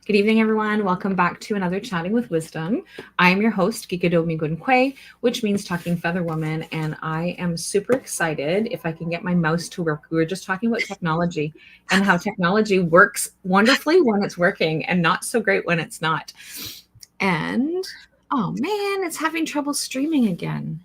Good evening, everyone. Welcome back to another Chatting with Wisdom. I am your host, Geegado Megwan Kwe, which means Talking Feather Woman, and I am super excited if I can get my mouse to work. We were just talking about technology and how technology works wonderfully when it's working and not so great when it's not. And, oh man, it's having trouble streaming again.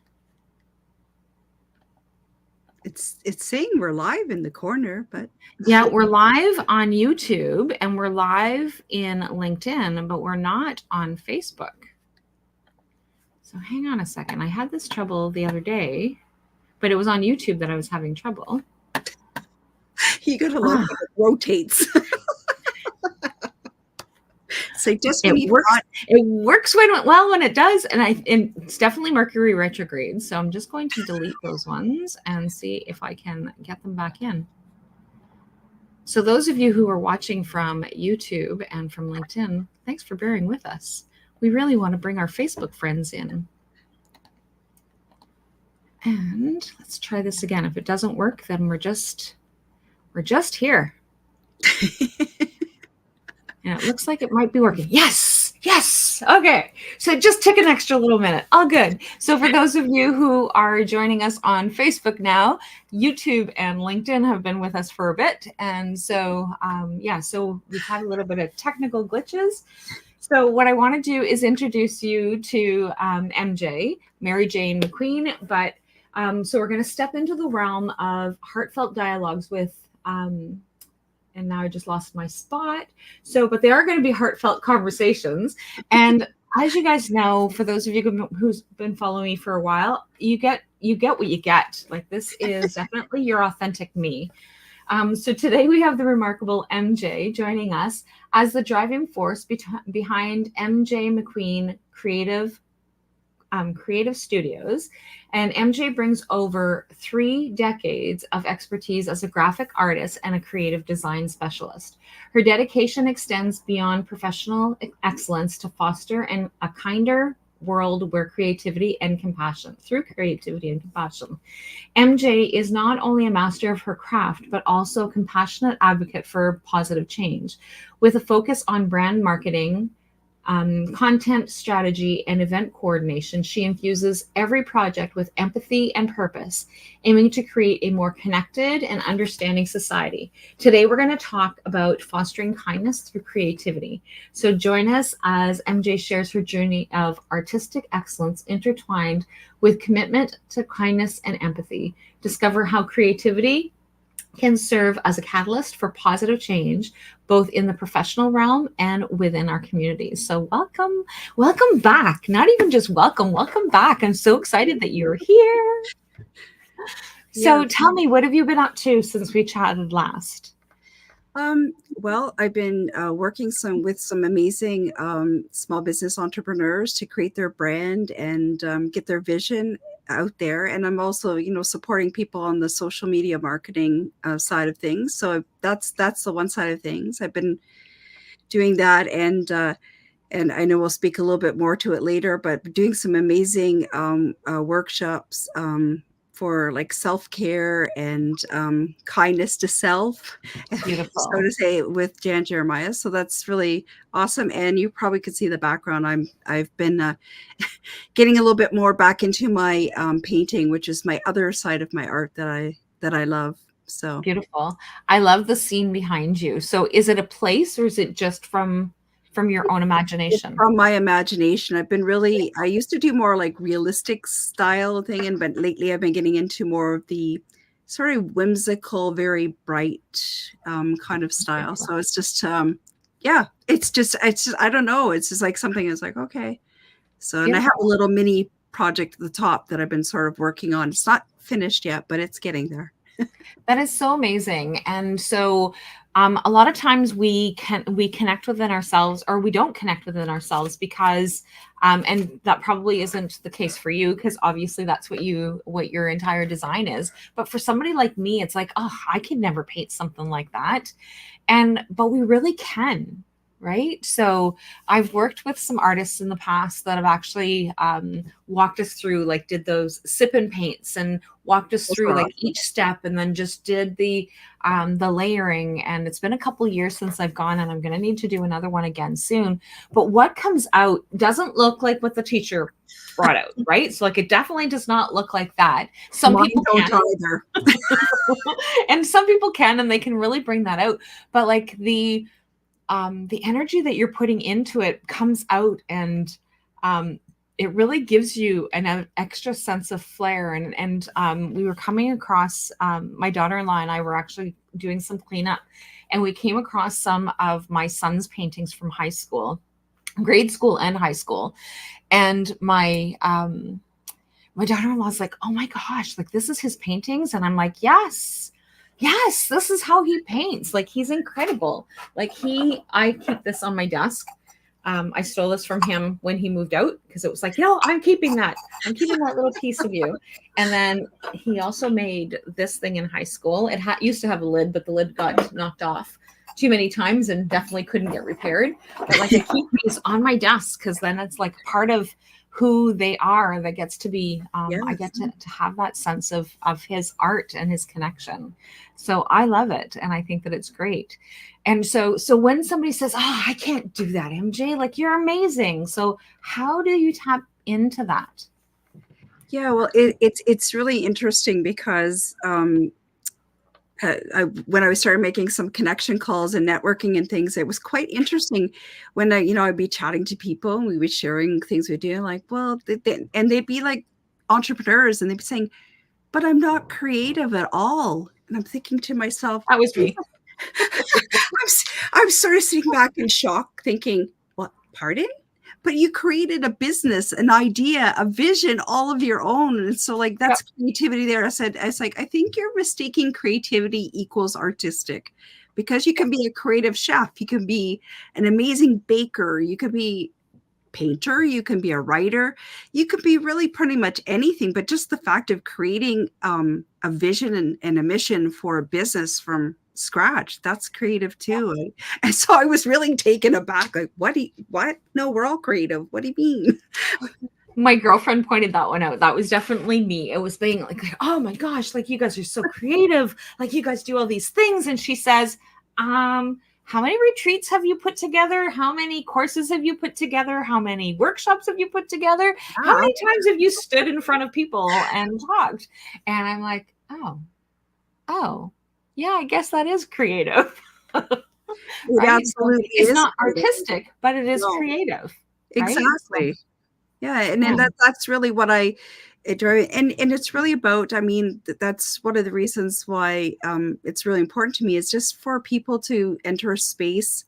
It's saying we're live in the corner, but yeah, we're live on YouTube and we're live in LinkedIn, but we're not on Facebook. So hang on a second. I had this trouble the other day, but it was on YouTube that I was having trouble. You gotta love when it rotates. So just when it works when it does, and it's definitely Mercury retrograde. So I'm just going to delete those ones and see if I can get them back in. So those of you who are watching from YouTube and from LinkedIn, thanks for bearing with us. We really want to bring our Facebook friends in. And let's try this again. If it doesn't work, then we're just here. And it looks like it might be working. Yes. Okay. So it just took an extra little minute. All good. So for those of you who are joining us on Facebook now, YouTube and LinkedIn have been with us for a bit. And so, so we've had a little bit of technical glitches. So what I want to do is introduce you to MJ, Mary Jane McQueen. But so we're going to step into the realm of heartfelt dialogues with and now I just lost my spot. So, but they are going to be heartfelt conversations. And as you guys know, for those of you who's been following me for a while, you get what you get. Like, this is definitely your authentic me. So today we have the remarkable MJ joining us as the driving force behind MJ McQueen Creative Studios. And MJ brings over 3 decades of expertise as a graphic artist and a creative design specialist. Her dedication extends beyond professional excellence to foster a kinder world where creativity and compassion. MJ is not only a master of her craft, but also a compassionate advocate for positive change. With a focus on brand marketing, content strategy, and event coordination, she infuses every project with empathy and purpose, aiming to create a more connected and understanding society. Today, we're going to talk about fostering kindness through creativity. So join us as MJ shares her journey of artistic excellence intertwined with commitment to kindness and empathy. Discover how creativity can serve as a catalyst for positive change, both in the professional realm and within our communities. So welcome back. Not even just welcome back. I'm so excited that you're here. So tell me, what have you been up to since we chatted last? Well, I've been working with some amazing small business entrepreneurs to create their brand and get their vision out there. And I'm also, supporting people on the social media marketing side of things. So that's the one side of things. I've been doing that, and I know we'll speak a little bit more to it later, but doing some amazing workshops for like self-care and kindness to self, Beautiful. so to say, with Jan Jeremiah. So that's really awesome. And you probably could see the background. I've been getting a little bit more back into my painting, which is my other side of my art that I love. So beautiful. I love the scene behind you. So is it a place, or is it just from your own imagination? It's from my imagination. I used to do more like realistic style thing, but lately I've been getting into more of the sort of whimsical, very bright kind of style. So it's just, it's just, I don't know. It's just like something is like, okay. So, and I have a little mini project at the top that I've been sort of working on. It's not finished yet, but it's getting there. That is so amazing. And so a lot of times we connect within ourselves, or we don't connect within ourselves because and that probably isn't the case for you, because obviously that's what your entire design is. But for somebody like me, it's like, oh, I could never paint something like that. But we really can. right? So I've worked with some artists in the past that have actually walked us through, like did those sip and paints and walked us Those through are like awesome. each step, and then just did the layering. And it's been a couple years since I've gone, and I'm going to need to do another one again soon. But what comes out doesn't look like what the teacher brought out, right? So like it definitely does not look like that. Some Mine people don't can, either. and some people can, and they can really bring that out. But like the energy that you're putting into it comes out, and it really gives you an extra sense of flair. And we were coming across, my daughter-in-law and I were actually doing some cleanup, and we came across some of my son's paintings from high school, grade school and high school. And my daughter-in-law's like, oh my gosh, like this is his paintings. And I'm like, yes, yes, this is how he paints. Like he's incredible. Like I keep this on my desk. I stole this from him when he moved out, because it was like, I'm keeping that. I'm keeping that little piece of you. And then he also made this thing in high school. It used to have a lid, but the lid got knocked off too many times and definitely couldn't get repaired. But like I keep these on my desk, because then it's like part of who they are that gets to be, I get Yes. to have that sense of his art and his connection. So I love it, and I think that it's great. And so when somebody says, oh, I can't do that, MJ, like you're amazing, so how do you tap into that? Yeah, well, it's really interesting because when I started making some connection calls and networking and things, it was quite interesting when I'd be chatting to people and we were sharing things we do, like, well, and they'd be like entrepreneurs and they'd be saying, but I'm not creative at all. And I'm thinking to myself, That was me. I'm sort of sitting back in shock thinking, what, pardon? But you created a business, an idea, a vision, all of your own. And so like, Yep. that's creativity there. I was like, I think you're mistaking creativity equals artistic, because you can be a creative chef. You can be an amazing baker. You could be painter, you can be a writer, you could be really pretty much anything. But just the fact of creating a vision and a mission for a business from scratch, that's creative too. And so I was really taken aback, like, what? No, we're all creative. What do you mean? My girlfriend pointed that one out. That was definitely me. It was being like, oh my gosh, like you guys are so creative, like you guys do all these things. And she says, how many retreats have you put together? How many courses have you put together? How many workshops have you put together? How Yeah, many times have you stood in front of people and talked? And I'm like, oh, yeah, I guess that is creative. it Right? So absolutely it's is not creative. artistic, but it is No, creative, right? So, exactly. Yeah, and yeah. then that's really what I enjoy, and it's really about. I mean, that's one of the reasons why it's really important to me, is just for people to enter a space,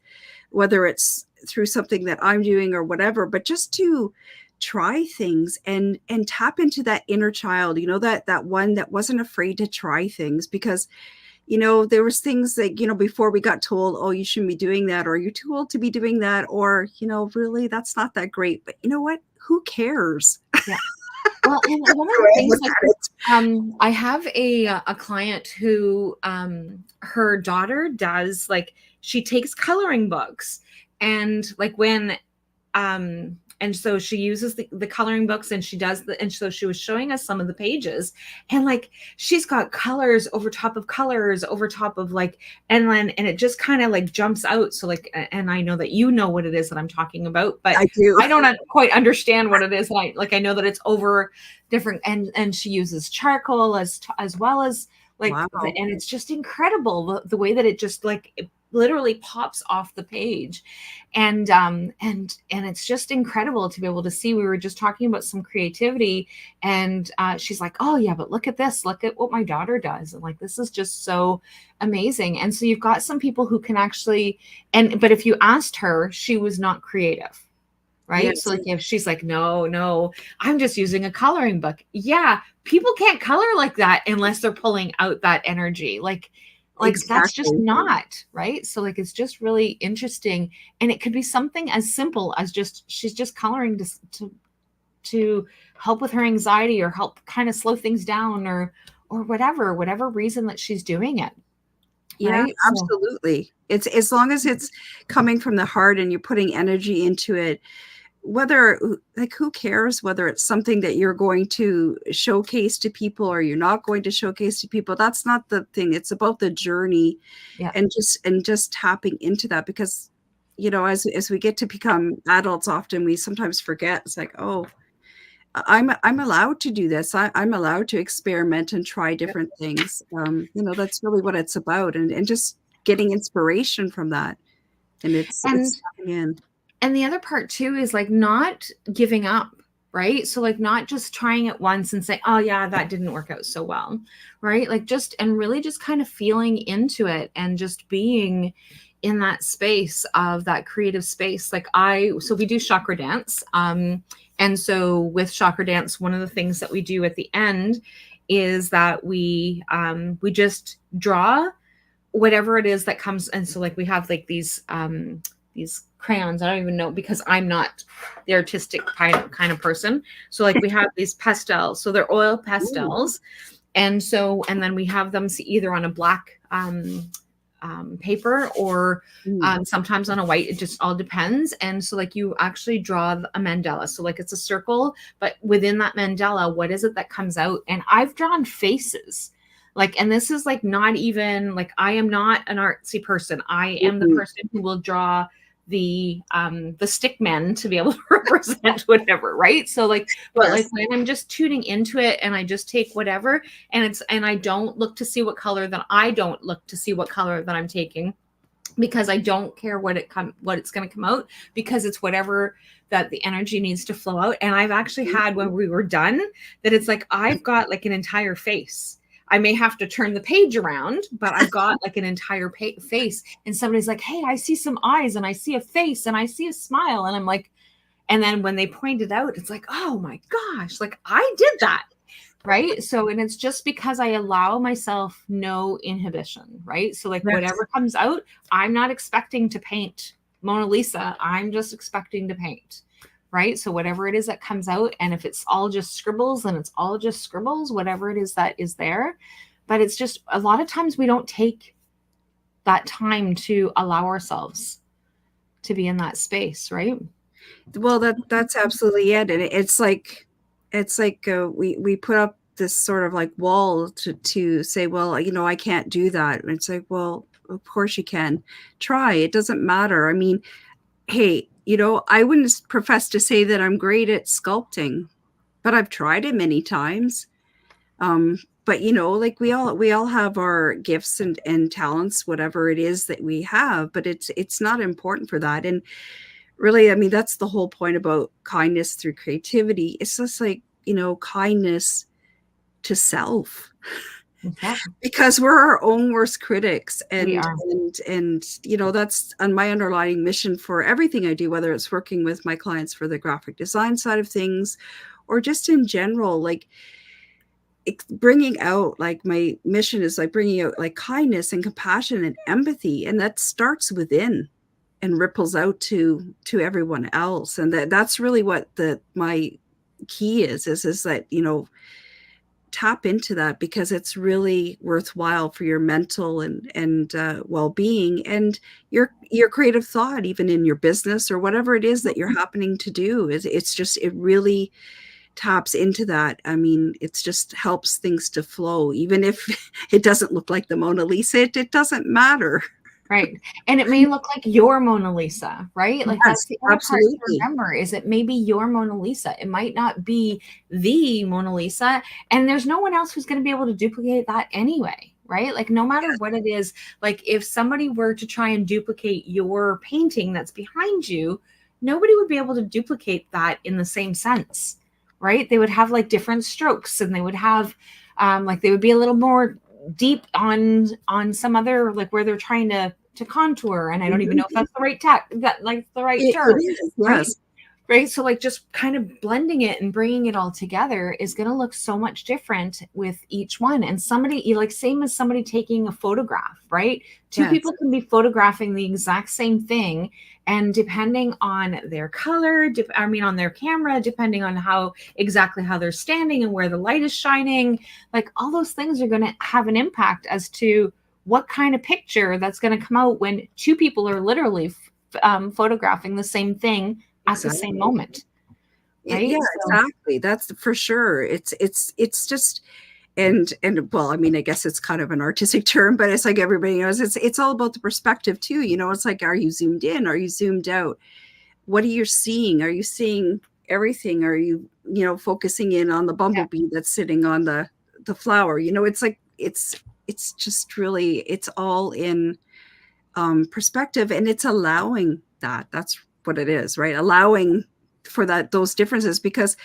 whether it's through something that I'm doing or whatever, but just to try things and tap into that inner child. That one that wasn't afraid to try things, because there was things that, before we got told, oh, you shouldn't be doing that, or you're too old to be doing that, or, really, that's not that great. But you know what? Who cares? Yeah. Well, and That's one of the the way I things, look like, at it. I have a client who, her daughter does, like, she takes coloring books, and like and so she uses the coloring books, and she does and so she was showing us some of the pages, and like she's got colors over top of colors over top of, like, and it just kind of like jumps out. So like, and I know that you know what it is that I'm talking about, but I do. I don't quite understand what it is. And I know that it's over different, and she uses charcoal as well as, like, Wow. and it's just incredible the way that it just, like, it literally pops off the page. And it's just incredible to be able to see. We were just talking about some creativity, and she's like, oh yeah, but look at this, look at what my daughter does, and like this is just so amazing. And so you've got some people who can actually, but if you asked her, she was not creative, right? So Yes, like if she's like, no, I'm just using a coloring book. Yeah, people can't color like that unless they're pulling out that energy. Like that's just exactly. not right. So like it's just really interesting. And it could be something as simple as just she's just coloring to help with her anxiety, or help kind of slow things down, or whatever reason that she's doing it. Yeah, right? So absolutely. It's as long as it's coming from the heart and you're putting energy into it, whether like who cares whether it's something that you're going to showcase to people or you're not going to showcase to people. That's not the thing. It's about the journey yeah. and just tapping into that because as we get to become adults, often we sometimes forget. It's like, oh, I'm allowed to do this. I'm allowed to experiment and try different things. That's really what it's about, and just getting inspiration from that. And And it's tapping in. and the other part too is like not giving up, right? So like not just trying it once and saying, oh yeah, that didn't work out so well, right? Like just and really just kind of feeling into it and just being in that space of that creative space. Like so we do chakra dance. And so with chakra dance, one of the things that we do at the end is that we just draw whatever it is that comes. And so like we have like these crayons. I don't even know because I'm not the artistic kind of person. So like we have these pastels. So they're oil pastels. And then we have them either on a black paper or sometimes on a white. It just all depends. And so like you actually draw a mandala. So like it's a circle, but within that mandala, what is it that comes out? And I've drawn faces. Like, and this is like not even like I am not an artsy person. I am the person who will draw the stick men to be able to represent whatever, right? So like, but like when I'm just tuning into it and I just take whatever and I don't look to see what color that I'm taking because I don't care what it's going to come out because it's whatever that the energy needs to flow out. And I've actually had when we were done that it's like I've got like an entire face. I may have to turn the page around, but I've got like an entire face. And somebody's like, hey, I see some eyes and I see a face and I see a smile. And I'm like, and then when they point it out, it's like, oh my gosh, like I did that. Right. So, and it's just because I allow myself no inhibition. Right. So like whatever comes out, I'm not expecting to paint Mona Lisa. I'm just expecting to paint. Right. So whatever it is that comes out, and if it's all just scribbles, then it's all just scribbles, whatever it is that is there. But it's just a lot of times we don't take that time to allow ourselves to be in that space. Right. Well, that's absolutely it. And it's like we put up this sort of like wall to say, well, I can't do that. And it's like, well, of course you can try. It doesn't matter. I mean, hey, I wouldn't profess to say that I'm great at sculpting, but I've tried it many times. But like we all have our gifts and talents, whatever it is that we have, but it's not important for that. And really, I mean, that's the whole point about kindness through creativity. It's just like, kindness to self. Because we're our own worst critics, and that's on my underlying mission for everything I do, whether it's working with my clients for the graphic design side of things or just in general, like bringing out, like my mission is like bringing out like kindness and compassion and empathy, and that starts within and ripples out to everyone else. And that's really what my key is that tap into that, because it's really worthwhile for your mental and well-being and your creative thought, even in your business or whatever it is that you're happening to do. It really taps into that. I mean, it's just helps things to flow, even if it doesn't look like the Mona Lisa. It doesn't matter. Right. And it may look like your Mona Lisa, right? Like that's the other part to remember is it may be your Mona Lisa. It might not be the Mona Lisa. And there's no one else who's going to be able to duplicate that anyway, right? Like no matter what it is, like if somebody were to try and duplicate your painting that's behind you, nobody would be able to duplicate that in the same sense, right? They would have like different strokes and they would have like they would be a little more deep on some other, like where they're trying to contour, and I don't even know if that's the right term. Yes. Right. So like just kind of blending it and bringing it all together is going to look so much different with each one. And somebody like same as somebody taking a photograph, right? Two people can be photographing the exact same thing. And depending on their color, on their camera, depending on how they're standing and where the light is shining, like all those things are going to have an impact as to what kind of picture that's going to come out when two people are literally photographing the same thing at the same moment. Right? Yeah, So, exactly. That's for sure. It's just, and well, I mean, I guess it's kind of an artistic term, but it's like everybody knows it's all about the perspective too. You know, it's like, are you zoomed in? Are you zoomed out? What are you seeing? Are you seeing everything? Are you, you know, focusing in on the yeah. bumblebee that's sitting on the flower? You know, it's like it's just really, it's all in perspective, and it's allowing that. That's what it is, right? Allowing for those differences. Because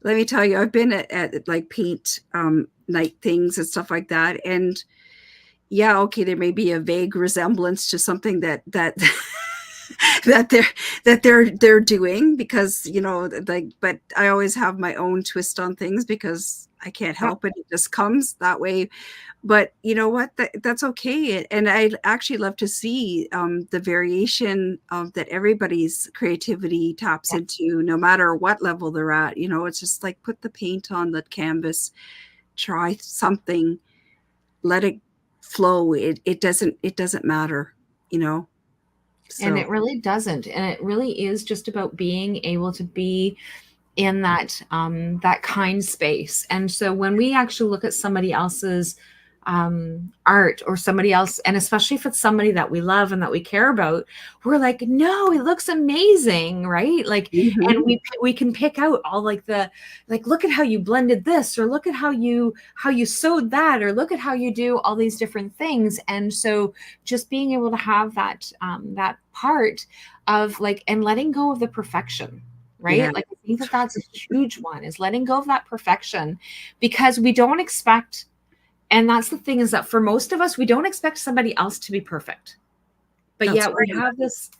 let me tell you, I've been at like paint night things and stuff like that, and yeah, okay, there may be a vague resemblance to something that that they're doing, because, you know, like, but I always have my own twist on things because I can't Yeah. help it. It just comes that way. But you know what? That's okay. And I actually love to see the variation that everybody's creativity taps Yeah. into, no matter what level they're at. You know, it's just like, put the paint on the canvas, try something, let it flow. It doesn't matter, you know. And So it really doesn't. And it really is just about being able to be in that kind space. And so when we actually look at somebody else's art, or somebody else, and especially if it's somebody that we love and that we care about, we're like, no, it looks amazing, right? Like, and mhm. we can pick out all like the, like, look at how you blended this, or look at how you sewed that, or look at how you do all these different things. And so just being able to have that part of like, and letting go of the perfection, Yeah, right? Like, I think that that's a huge one, is letting go of that perfection, because we don't expect, and that's the thing, is that for most of us, we don't expect somebody else to be perfect. But that's yet we right. have this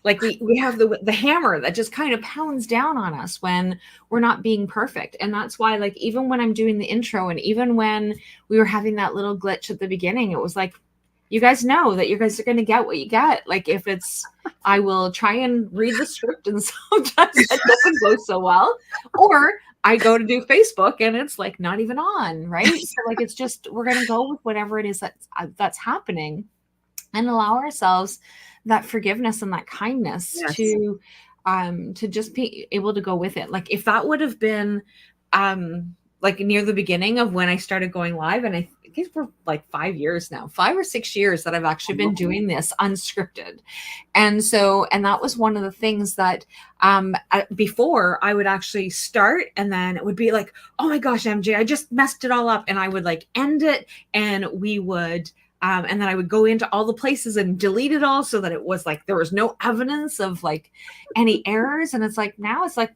like we have the hammer that just kind of pounds down on us when we're not being perfect. And that's why, like, even when I'm doing the intro, and even when we were having that little glitch at the beginning, it was like, you guys know that you guys are going to get what you get. Like, if it's, I will try and read the script, and sometimes that doesn't go so well, or I go to do Facebook and it's like not even on, right? So like, it's just, we're going to go with whatever it is that's happening, and allow ourselves that forgiveness and that kindness Yes. to just be able to go with it. Like, if that would have been like near the beginning of when I started going live, and I think for like 5 years now, 5 or 6 years that I've actually been doing this unscripted. And so, and that was one of the things that before I would actually start, and then it would be like, oh my gosh, MJ, I just messed it all up. And I would like end it, and we would, and then I would go into all the places and delete it all, so that it was like, there was no evidence of like any errors. And it's like, now it's like,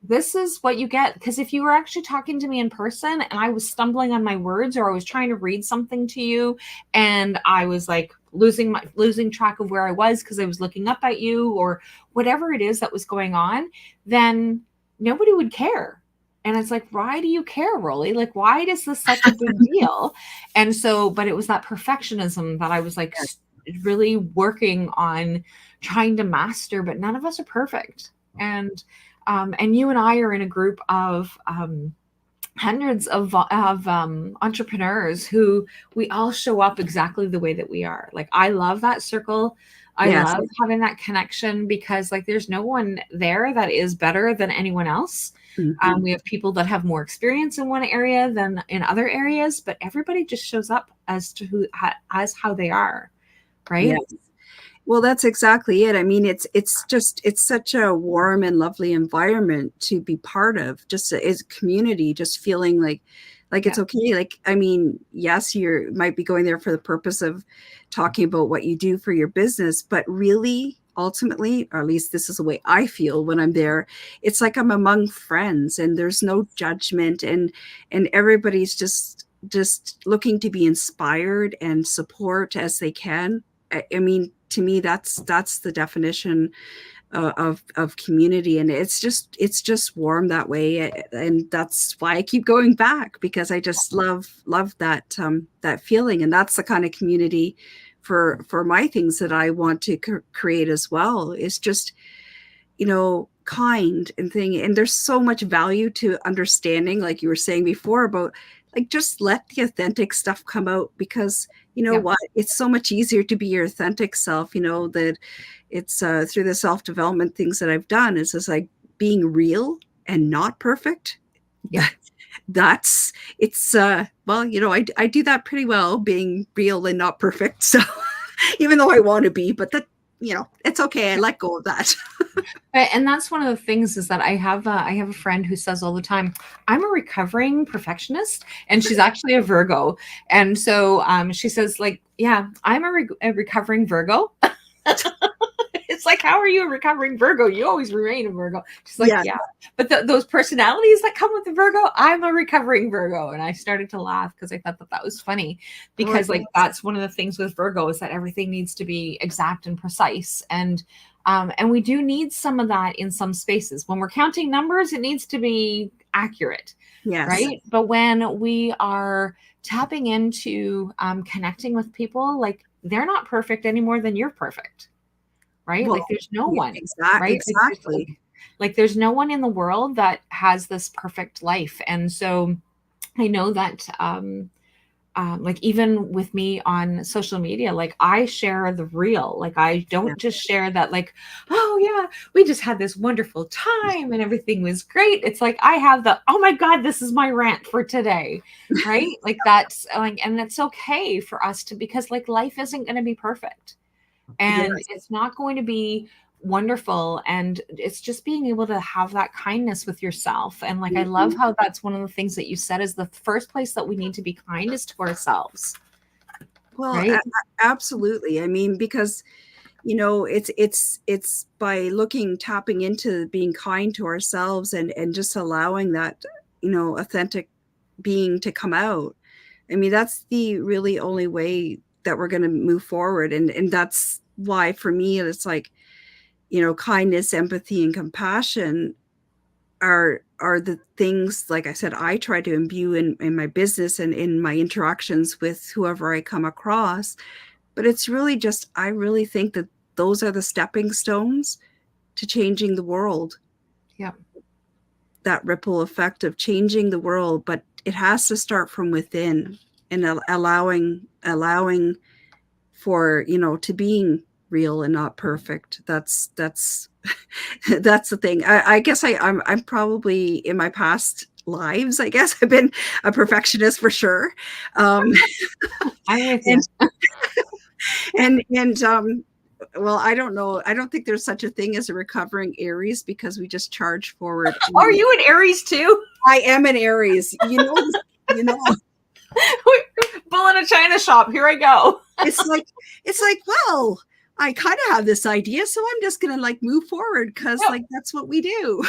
this is what you get. Because if you were actually talking to me in person, and I was stumbling on my words, or I was trying to read something to you, and I was like losing track of where I was because I was looking up at you, or whatever it is that was going on, then nobody would care. And it's like, why do you care, Rollie? Like, why is this such a big deal? And so, but it was that perfectionism that I was like really working on trying to master, but none of us are perfect. And you and I are in a group of hundreds of entrepreneurs who we all show up exactly the way that we are. Like, I love that circle. I Yes. love having that connection, because like, there's no one there that is better than anyone else. Mhm. We have people that have more experience in one area than in other areas, but everybody just shows up as to as how they are, right? Yes. Well, that's exactly it. I mean, it's such a warm and lovely environment to be part of, just as a community, just feeling like Yeah. it's okay. Like, I mean, yes, you might be going there for the purpose of talking about what you do for your business, but really, ultimately, or at least this is the way I feel when I'm there, it's like I'm among friends, and there's no judgment, and everybody's just looking to be inspired and support as they can. I mean, to me, that's the definition of community, and it's just warm that way, and that's why I keep going back, because I just love that feeling, and that's the kind of community for my things that I want to create as well. It's just, you know, kind and thing, and there's so much value to understanding, like you were saying before, about like just let the authentic stuff come out, because you know Yeah. what, it's so much easier to be your authentic self. You know that it's through the self-development things that I've done, is just like being real and not perfect. Yeah. That's it's well, you know, I do that pretty well, being real and not perfect. So even though I want to be, but that, you know, it's okay, I let go of that. And that's one of the things is that I have a friend who says all the time, I'm a recovering perfectionist, and she's actually a Virgo, and so she says like, yeah, I'm a recovering Virgo. It's like, how are you a recovering Virgo? You always remain a Virgo. She's like, Yeah. yeah, but those personalities that come with the Virgo, I'm a recovering Virgo. And I started to laugh because I thought that that was funny, Well, because like that's one of the things with Virgo is that everything needs to be exact and precise. And we do need some of that in some spaces. When we're counting numbers, it needs to be accurate, yes. right? But when we are tapping into connecting with people, like they're not perfect any more than you're perfect, right? Well, Like there's no yeah, one, right? exactly. Like there's no one in the world that has this perfect life. And so I know that like even with me on social media, like I share the real, like I Yeah. don't just share that like, oh yeah, we just had this wonderful time and everything was great. It's like I have the, oh my God, this is my rant for today. Right. Like that's like, and it's okay for us to, because like life isn't going to be perfect, and Yes. it's not going to be wonderful, and it's just being able to have that kindness with yourself. And like I love Mhm. how that's one of the things that you said is the first place that we need to be kind is to ourselves, Well, right? absolutely. I mean, because you know, it's by tapping into being kind to ourselves, and just allowing that, you know, authentic being to come out. I mean, that's the really only way that we're going to move forward. And that's why for me it's like, you know, kindness, empathy, and compassion are the things, like I said, I try to imbue in my business and in my interactions with whoever I come across. But it's really just, I really think that those are the stepping stones to changing the world, Yeah. that ripple effect of changing the world. But it has to start from within, and allowing for, you know, to being real and not perfect. That's that's the thing. I guess I'm probably, in my past lives, I guess I've been a perfectionist for sure. Um, I'm with and you. and well, I don't know. I don't think there's such a thing as a recovering Aries, because we just charge forward. Are you an Aries too? I am an Aries. You know, Bull in a china shop, here I go. it's like well, I kind of have this idea, so I'm just gonna like move forward, because Yep. like that's what we do.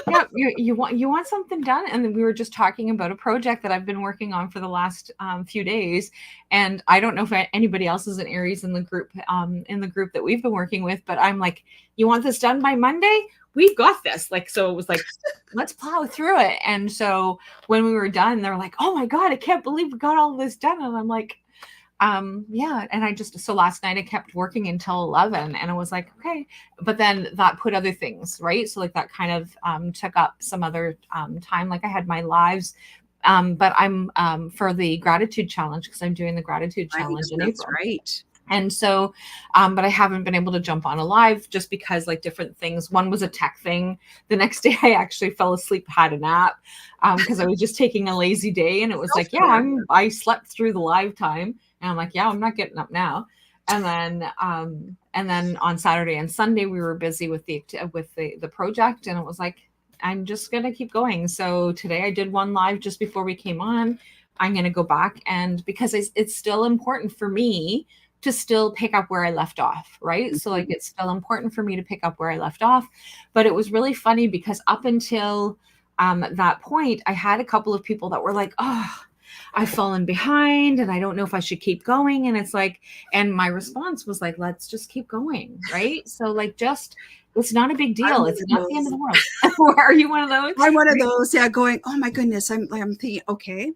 Yeah, you want something done, and then we were just talking about a project that I've been working on for the last few days, and I don't know if anybody else is an Aries in the group that we've been working with, but I'm like, you want this done by Monday? We've got this. Like, so it was like, let's plow through it. And so when we were done, they're like, oh my God, I can't believe we got all this done. And I'm like, yeah. And I just, so last night I kept working until 11, and I was like, okay, but then that put other things, right? So like that kind of took up some other time. Like I had my lives, but I'm for the gratitude challenge, because I'm doing the gratitude challenge in That's April. right. And so, but I haven't been able to jump on a live just because like different things. One was a tech thing. The next day I actually fell asleep, had a nap, because I was just taking a lazy day, and it was like, yeah, I slept through the live time, and I'm like, yeah, I'm not getting up now. And then on Saturday and Sunday we were busy with the project, and it was like, I'm just gonna keep going. So today I did one live just before we came on. I'm gonna go back, and because it's still important for me to still pick up where I left off, right? So like it's still important for me to pick up where I left off. But it was really funny because up until that point, I had a couple of people that were like, oh, I've fallen behind and I don't know if I should keep going. And it's like, and my response was like, let's just keep going, right? So like just, it's not a big I'm deal. one It's of not the end of those. the world. Are you one of those? I'm one of those, yeah, going, oh my goodness. I'm thinking, okay,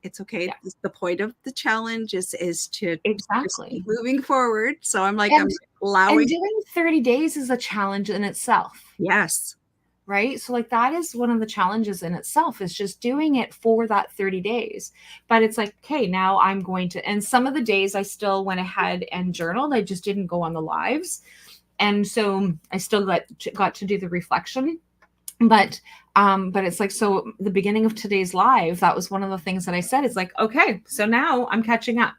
it's okay. Yeah, The point of the challenge is to just keep exactly. moving forward. So I'm like, I'm And allowing. doing 30 days is a challenge in itself. Yes. right? So like that is one of the challenges in itself, is just doing it for that 30 days. But it's like, okay, now I'm going to, and some of the days I still went ahead and journaled. I just didn't go on the lives. And so I still got to do the reflection. But it's like, so the beginning of today's live, that was one of the things that I said. It's like, okay, so now I'm catching up.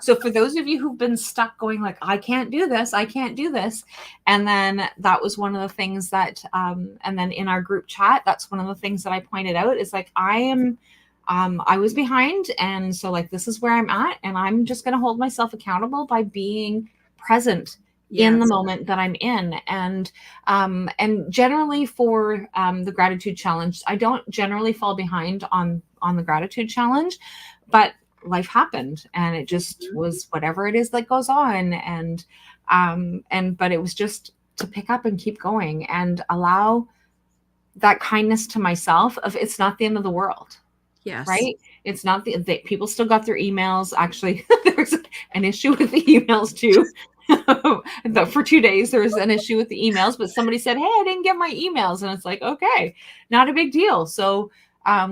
So for those of you who've been stuck going like, I can't do this, I can't do this. And then that was one of the things that, and then in our group chat, that's one of the things that I pointed out is like, I was behind. And so like, this is where I'm at. And I'm just going to hold myself accountable by being present in the moment that I'm in. And generally for the gratitude challenge, I don't generally fall behind on the gratitude challenge, but life happened and it just was whatever it is that goes on. And but it was just to pick up and keep going and allow that kindness to myself of, it's not the end of the world. Yes. Right. It's not people still got their emails. Actually, there's an issue with the emails too. For 2 days there was an issue with the emails, but somebody said, hey, I didn't get my emails, and it's like, okay, not a big deal. So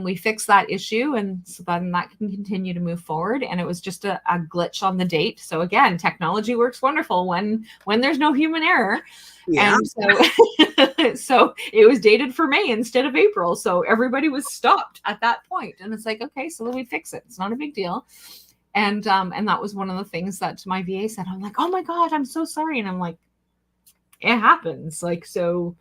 we fixed that issue, and so then that can continue to move forward. And it was just a glitch on the date. So again, technology works wonderful when there's no human error. Yeah. And so so it was dated for May instead of April, so everybody was stopped at that point. And it's like, okay, so then we fix it, it's not a big deal. And that was one of the things that my VA said. I'm like, oh my God, I'm so sorry. And I'm like, it happens. Like, so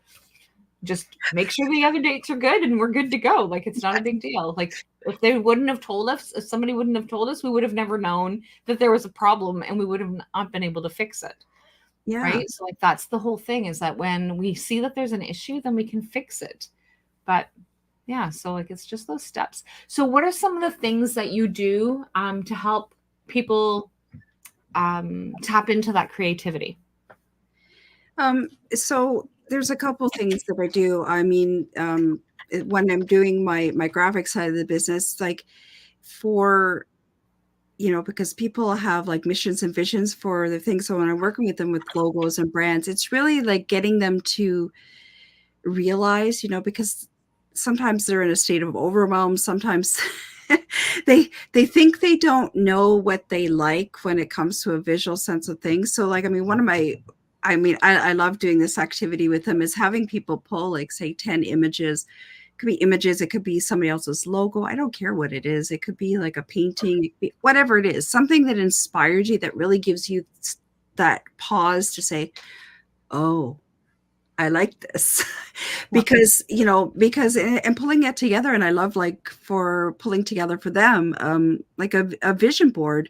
just make sure the other dates are good and we're good to go. Like, it's not a big deal. Like, if they wouldn't have told us, if somebody wouldn't have told us, we would have never known that there was a problem and we would have not been able to fix it. Yeah. Right. So like, that's the whole thing, is that when we see that there's an issue, then we can fix it. But yeah, so like, it's just those steps. So what are some of the things that you do to help people tap into that creativity? So there's a couple things that I do. I mean, when I'm doing my graphic side of the business, like for, because people have like missions and visions for the things. So when I'm working with them with logos and brands, it's really like getting them to realize, because sometimes they're in a state of overwhelm. Sometimes they think they don't know what they like when it comes to a visual sense of things. So like, I mean, I love doing this activity with them, is having people pull like, say, 10 images. It could be images. It could be somebody else's logo. I don't care what it is. It could be like a painting, it could be whatever it is, something that inspires you, that really gives you that pause to say, oh, I like this. because and pulling it together. And I love, like, for pulling together for them, like a vision board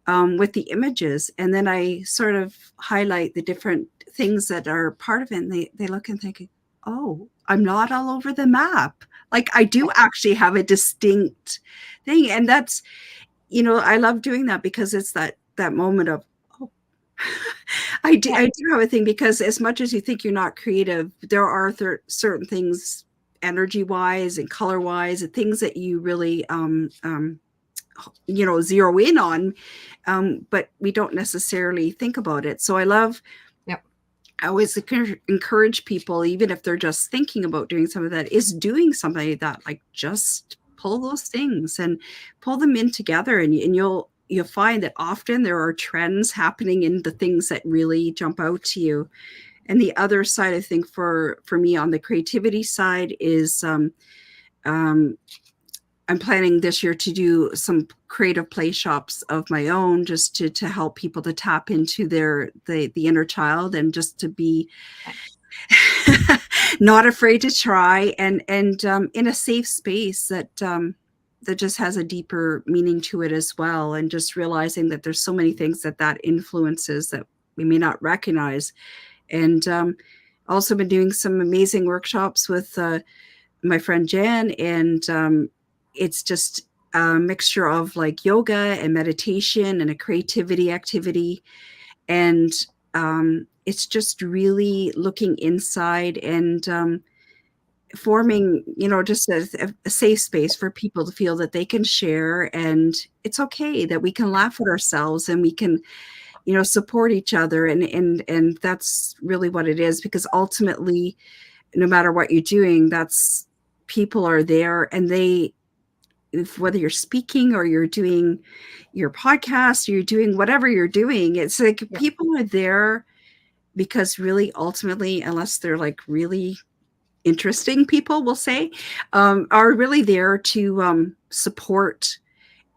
with the images. And then I sort of highlight the different things that are part of it. And they look and think, oh, I'm not all over the map. Like, I do actually have a distinct thing. And that's, I love doing that, because it's that moment of, I do have a thing, because as much as you think you're not creative, there are certain things, energy wise and color wise, and things that you really zero in on, but we don't necessarily think about it. So I always encourage people, even if they're just thinking about doing some of that, is doing something like that, like just pull those things and pull them in together, and you'll find that often there are trends happening in the things that really jump out to you. And the other side, I think, for me on the creativity side is I'm planning this year to do some creative play shops of my own, just to help people to tap into the inner child, and just to be not afraid to try, and in a safe space that just has a deeper meaning to it as well. And just realizing that there's so many things that influences that we may not recognize. And also been doing some amazing workshops with my friend Jan, and it's just a mixture of like yoga and meditation and a creativity activity. And it's just really looking inside and forming, just a safe space for people to feel that they can share, and it's okay that we can laugh at ourselves, and we can, support each other. And that's really what it is, because ultimately, no matter what you're doing, that's people are there, and whether you're speaking or you're doing your podcast or you're doing whatever you're doing, it's like Yeah. people are there because really ultimately, unless they're like really interesting people, we'll say, are really there to support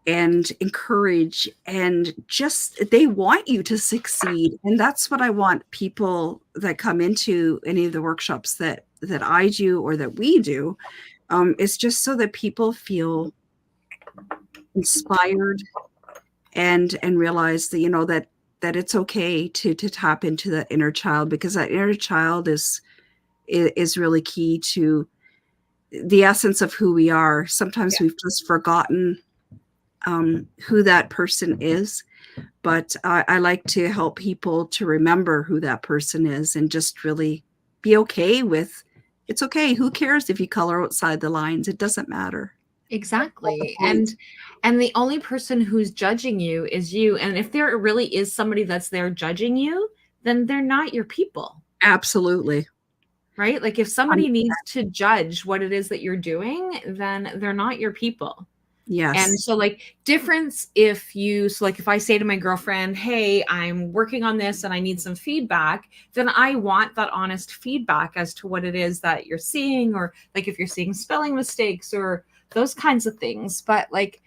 and encourage, and just they want you to succeed. And that's what I want people that come into any of the workshops that I do or that we do. It's just so that people feel inspired and realize that, that it's okay to tap into that inner child, because that inner child is really key to the essence of who we are. Sometimes we've just forgotten who that person is, but I like to help people to remember who that person is, and just really be okay with, it's okay. Who cares if you color outside the lines? It doesn't matter. Exactly. And the only person who's judging you is you. And if there really is somebody that's there judging you, then they're not your people. Absolutely. Right? Like if somebody needs to judge what it is that you're doing, then they're not your people. Yes. And so like difference if I say to my girlfriend, hey, I'm working on this and I need some feedback, then I want that honest feedback as to what it is that you're seeing, or like if you're seeing spelling mistakes or those kinds of things. But like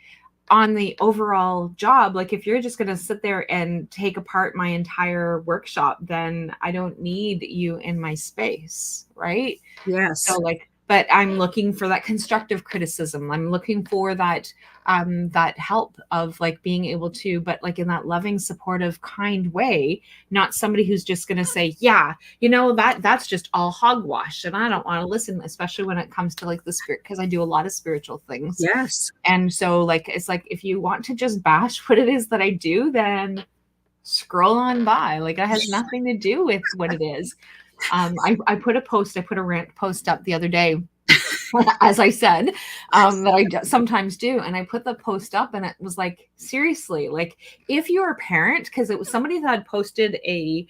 on the overall job, like if you're just going to sit there and take apart my entire workshop, then I don't need you in my space. Right. Yes. So like, but I'm looking for that constructive criticism. I'm looking for that that help of like being able to, but like in that loving, supportive, kind way, not somebody who's just going to say, yeah, that's just all hogwash, and I don't want to listen, especially when it comes to like the spirit, because I do a lot of spiritual things. Yes. And so like it's like if you want to just bash what it is that I do, then scroll on by. Like it has nothing to do with what it is. I put a rant post up the other day, as I said, that I sometimes do. And I put the post up and it was like, seriously, like if you're a parent, because it was somebody that had posted a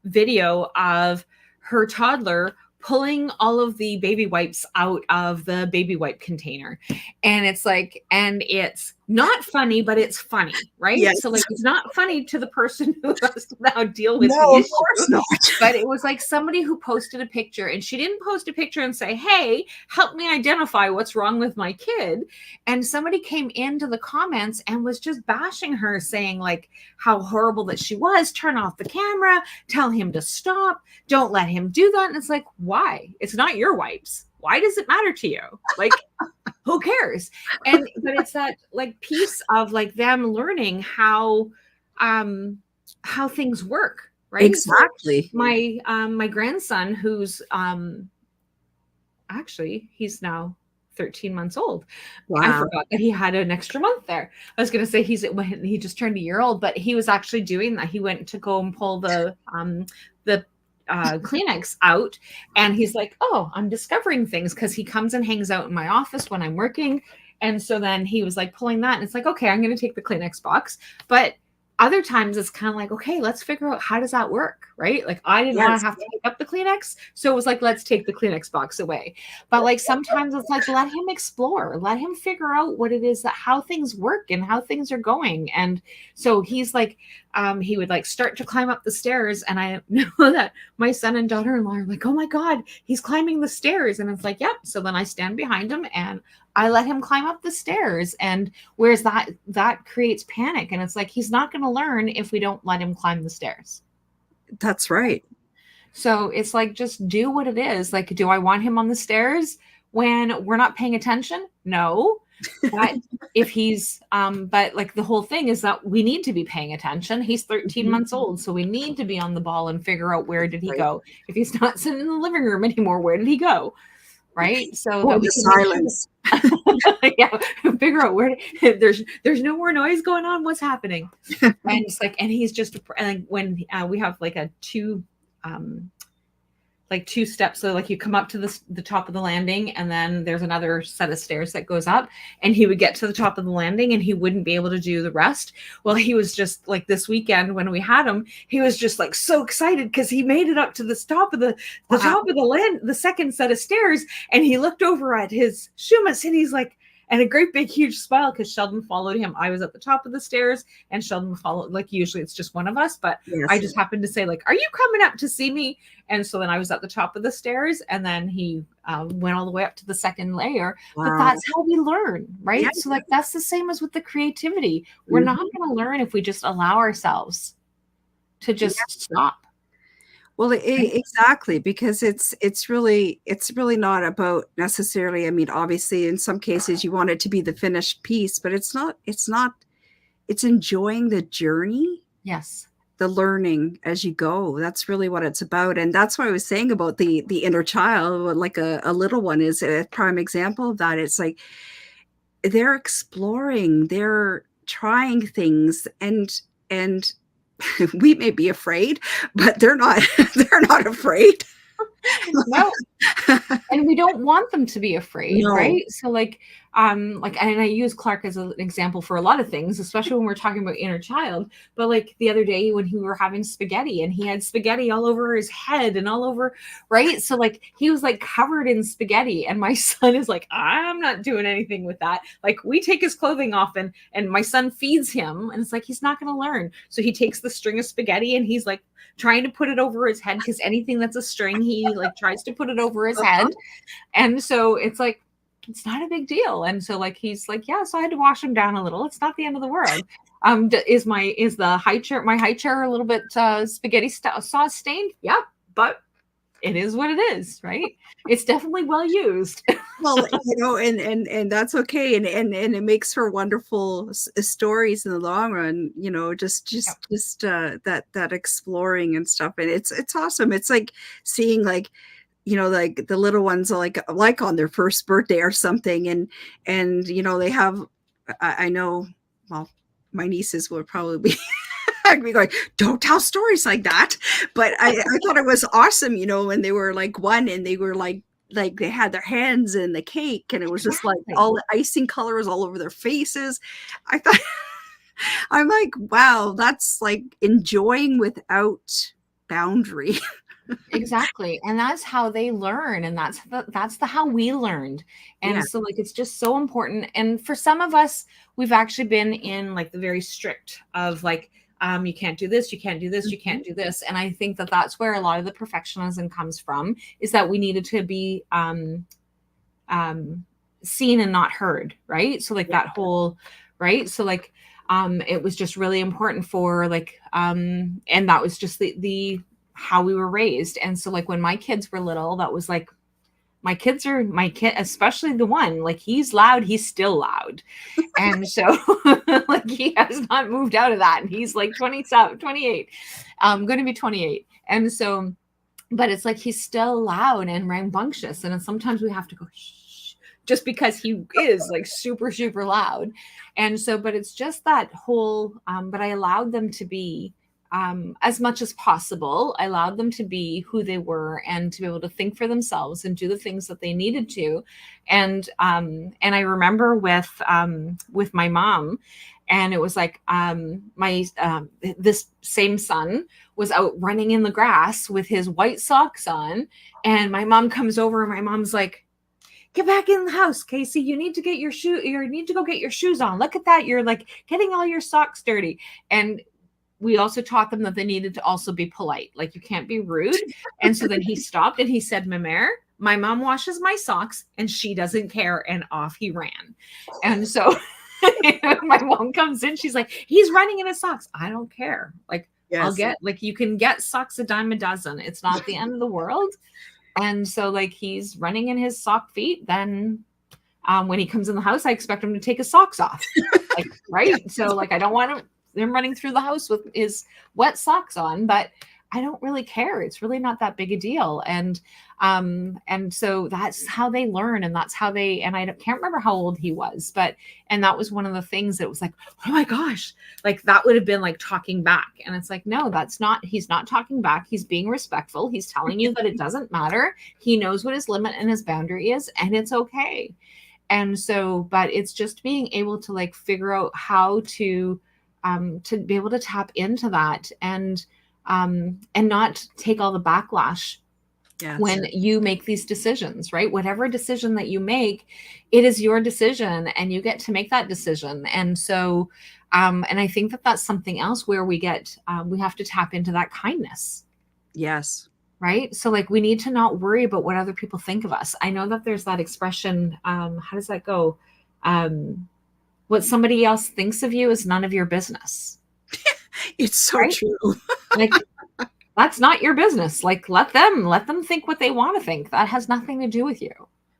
video of her toddler pulling all of the baby wipes out of the baby wipe container. And it's like, and it's not funny, but it's funny, right? Yes. So like, it's not funny to the person who has to now deal with the Of issue. course not. But it was like somebody who posted a picture, and she didn't post a picture and say, hey, help me identify what's wrong with my kid. And somebody came into the comments and was just bashing her, saying like how horrible that she was. Turn off the camera, tell him to stop, don't let him do that. And it's like, why? It's not your wipes. Why does it matter to you? Like, who cares? But it's that like piece of like them learning how things work. Right. Exactly. So my grandson, who's actually he's now 13 months old. Wow. I forgot that he had an extra month there. I was going to say he just turned a year old, but he was actually doing that. He went to go and pull the Kleenex out, and he's like, oh, I'm discovering things, because he comes and hangs out in my office when I'm working. And so then he was like pulling that, and it's like, okay, I'm going to take the Kleenex box. But other times it's kind of like, okay, let's figure out how does that work, right? Like I didn't want to have to pick up the Kleenex. So it was like, let's take the Kleenex box away. But like sometimes it's like, let him explore, let him figure out what it is that how things work and how things are going. And so he's like, he would like start to climb up the stairs. And I know that my son and daughter-in-law are like, oh my God, he's climbing the stairs. And it's like, yep. So then I stand behind him and I let him climb up the stairs. And whereas that creates panic. And it's like, he's not going to learn if we don't let him climb the stairs. That's right. So it's like, just do what it is. Like, do I want him on the stairs when we're not paying attention? No. But if he's, but like the whole thing is that we need to be paying attention. He's 13 months old. So we need to be on the ball and figure out where did he go? If he's not sitting in the living room anymore, where did he go? Right. So that we can silence. Yeah, figure out where there's no more noise going on. What's happening? And it's like, and he's just, and when we have like a like 2 steps. So like you come up to the top of the landing, and then there's another set of stairs that goes up, and he would get to the top of the landing and he wouldn't be able to do the rest. Well, he was just like, this weekend when we had him, he was just like so excited because he made it up to the top of the top of the second set of stairs, and he looked over at his Shumas and he's like, and a great big huge smile, because Sheldon followed him. I was at the top of the stairs and Sheldon followed. Like usually it's just one of us, but yes. I just happened to say like, are you coming up to see me? And so then I was at the top of the stairs, and then he went all the way up to the second layer. Wow. But that's how we learn, right? Yeah. So like that's the same as with the creativity. We're not going to learn if we just allow ourselves to just stop. Well, exactly, because it's really not about necessarily. I mean, obviously, in some cases, you want it to be the finished piece, but it's not. It's enjoying the journey. Yes, the learning as you go. That's really what it's about, and that's what I was saying about the inner child. Like a little one is a prime example of that. It's like they're exploring, they're trying things, and we may be afraid, but they're not afraid. No. And we don't want them to be afraid, no. Right? So like, and I use Clark as an example for a lot of things, especially when we're talking about inner child. But like the other day when we were having spaghetti, and he had spaghetti all over his head and all over, right? So like he was like covered in spaghetti, and my son is like, I'm not doing anything with that. Like we take his clothing off, and my son feeds him, and it's like, he's not going to learn. So he takes the string of spaghetti and he's like trying to put it over his head, because anything that's a string, he like tries to put it over his head. And so it's like, it's not a big deal. And so like, he's like, yeah, so I had to wash him down a little. It's not the end of the world. Is the high chair, my high chair a little bit spaghetti sauce stained? Yeah, but it is what it is, right? It's definitely well used. Well, and that's okay. And it makes for wonderful stories in the long run, just that exploring and stuff. And it's awesome. It's like seeing like, like the little ones are like on their first birthday or something. And they have, I know, well, my nieces would probably be I'd be going, don't tell stories like that. But I thought it was awesome, when they were like one, and they were like they had their hands in the cake, and it was just like all the icing colors all over their faces. I thought, I'm like, wow, that's like enjoying without boundary. Exactly. And that's how they learn. And that's how we learned. And so like, it's just so important. And for some of us, we've actually been in like the very strict of like, you can't do this, you can't do this, you can't do this. And I think that that's where a lot of the perfectionism comes from, is that we needed to be seen and not heard, right? So like that whole, right? So like, it was just really important for like, and that was just the how we were raised. And so like when my kids were little, that was like, my kid, especially the one, like he's loud, he's still loud. And so like he has not moved out of that. And he's like 27, 28, going to be 28. And so, but it's like, he's still loud and rambunctious. And sometimes we have to go, shh, just because he is like super, super loud. And so, but it's just that whole, but I allowed them to be, as much as possible, I allowed them to be who they were and to be able to think for themselves and do the things that they needed to. And I remember with my mom, and it was like, this same son was out running in the grass with his white socks on. And my mom comes over, and my mom's like, get back in the house, Casey. You need to get your you need to go get your shoes on. Look at that. You're like getting all your socks dirty. And we also taught them that they needed to also be polite. Like you can't be rude. And so then he stopped and he said, Mère, my mom washes my socks and she doesn't care. And off he ran. And so my mom comes in, she's like, he's running in his socks. I don't care. Like, I'll get, like, you can get socks a dime a dozen. It's not the end of the world. And so like, he's running in his sock feet. Then when he comes in the house, I expect him to take his socks off. Like, right. So like, I don't want him running through the house with his wet socks on, but I don't really care. It's really not that big a deal. And so that's how they learn, and that's how they, and can't remember how old he was, but, and that was one of the things that was like, oh my gosh, like that would have been like talking back. And it's like, no, that's not, he's not talking back. He's being respectful. He's telling you that it doesn't matter. He knows what his limit and his boundary is, and it's okay. And so, but it's just being able to like figure out how to be able to tap into that, and not take all the backlash. Yes. When you make these decisions, right? Whatever decision that you make, it is your decision, and you get to make that decision. And so, and I think that that's something else where we have to tap into that kindness. Yes. Right. So like, we need to not worry about what other people think of us. I know that there's that expression. How does that go? What somebody else thinks of you is none of your business. It's so right? True. Like, that's not your business. Like, let them think what they want to think. That has nothing to do with you.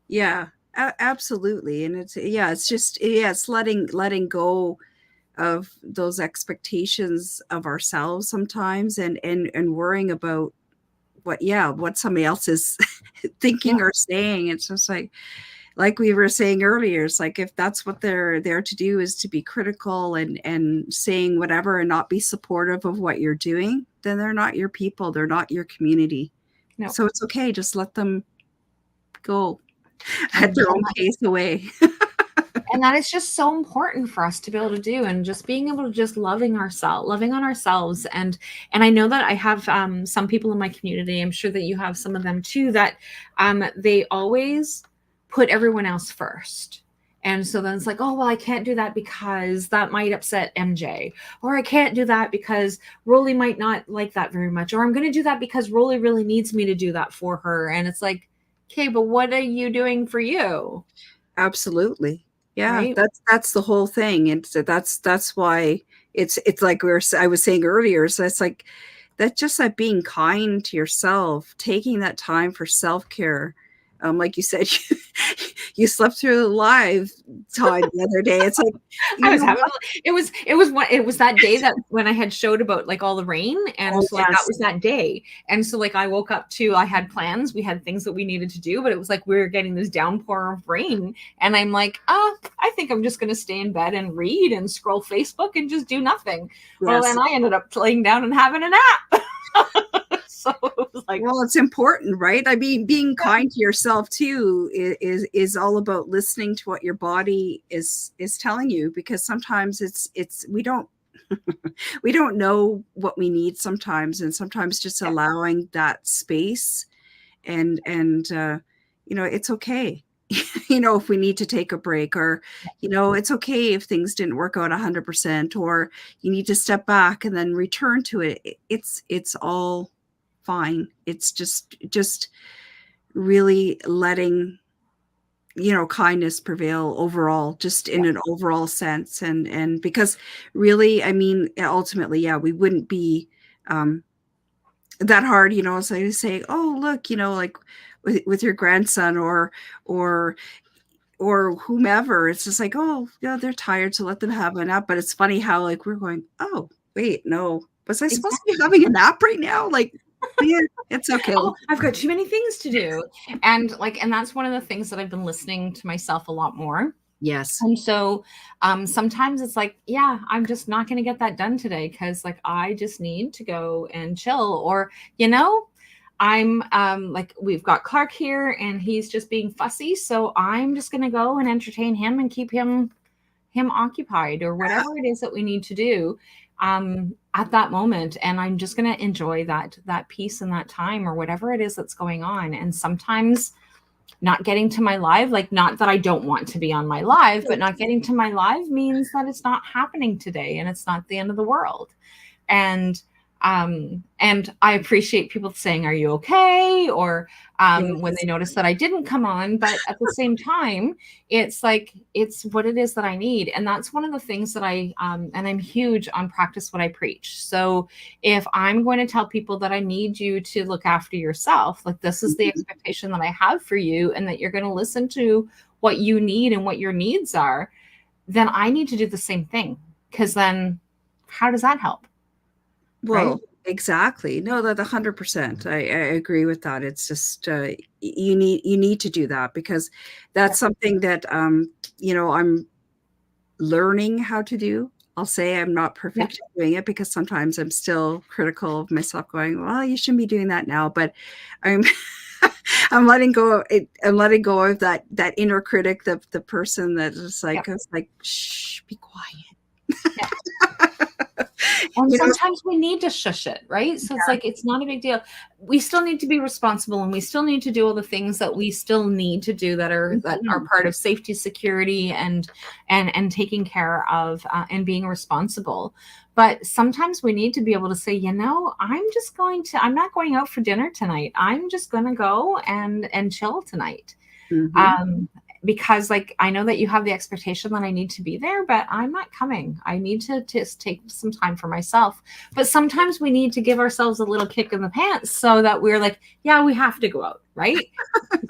Yeah, absolutely. And it's just it's letting go of those expectations of ourselves sometimes, and worrying about what somebody else is thinking or saying. It's just like we were saying earlier, it's like, if that's what they're there to do, is to be critical and saying whatever and not be supportive of what you're doing, then they're not your people. They're not your community. No. So it's okay. Just let them go at their own pace away. And that is just so important for us to be able to do, and just being able to just loving on ourselves. And I know that I have some people in my community, I'm sure that you have some of them too, that they always put everyone else first. And so then it's like, oh, well, I can't do that because that might upset MJ, or I can't do that because Rollie might not like that very much, or I'm going to do that because Rollie really needs me to do that for her. And it's like, okay, but what are you doing for you? Absolutely. Yeah, right? That's the whole thing. And so that's why it's like I was saying earlier. So it's like that, just that being kind to yourself, taking that time for self-care. Like you said, you slept through the live time the other day. It's like, it was that day that when I had showed about like all the rain, and so like, that was that day. And so like, I woke up I had plans, we had things that we needed to do, but it was like, we were getting this downpour of rain, and I'm like, I think I'm just going to stay in bed and read and scroll Facebook and just do nothing. Yes. Well, then I ended up laying down and having a nap. So it was like, well, it's important, right? I mean, being kind to yourself too is all about listening to what your body is telling you, because sometimes we don't we don't know what we need sometimes, and sometimes just allowing that space and it's okay. If we need to take a break, or it's okay if things didn't work out 100%, or you need to step back and then return to it. It's all fine. It's just really letting kindness prevail overall, just in an overall sense, and because really, I mean, ultimately, we wouldn't be that hard, so you say, oh, look, like with your grandson or whomever. It's just like, oh yeah, they're tired, so let them have a nap. But it's funny how like we're going, oh wait, no, was I supposed to be having a nap right now? Like, yeah, it's okay. Oh, I've got too many things to do. And that's one of the things that I've been listening to myself a lot more. Yes. And so sometimes it's like, yeah, I'm just not going to get that done today, because like, I just need to go and chill. Or, I'm like, we've got Clark here and he's just being fussy, so I'm just going to go and entertain him and keep him occupied, or whatever it is that we need to do at that moment. And I'm just going to enjoy that peace and that time, or whatever it is that's going on. And sometimes not getting to my live, like, not that I don't want to be on my live, but not getting to my live means that it's not happening today, and it's not the end of the world. And I appreciate people saying, are you okay? Or when they notice that I didn't come on, but at the same time, it's like, it's what it is that I need. And that's one of the things that and I'm huge on practice what I preach. So if I'm going to tell people that I need you to look after yourself, like, this is the expectation that I have for you, and that you're going to listen to what you need and what your needs are, then I need to do the same thing. Because then how does that help? Well, Exactly. No, that 100%. I agree with that. It's just you need to do that because Yeah. that's something that I'm learning how to do. I'll say I'm not Yeah. perfect at doing it because sometimes I'm still critical of myself going, well, you shouldn't be doing that now. But I'm I'm letting go of it. I'm letting go of that inner critic, the person that is Yeah. like, it's like, shh, be quiet. Yeah. And You know, sometimes we need to shush it, right? So it's like, it's not a big deal. We still need to be responsible, and we still need to do all the things that we still need to do that are mhm. part of safety, security, and taking care of and being responsible. But sometimes we need to be able to say, I'm not going out for dinner tonight. I'm just going to go and chill tonight. Mhm. um because like I know that you have the expectation that I need to be there, but I'm not coming. I need to just take some time for myself. But sometimes we need to give ourselves a little kick in the pants so that we're like, yeah, we have to go out, right?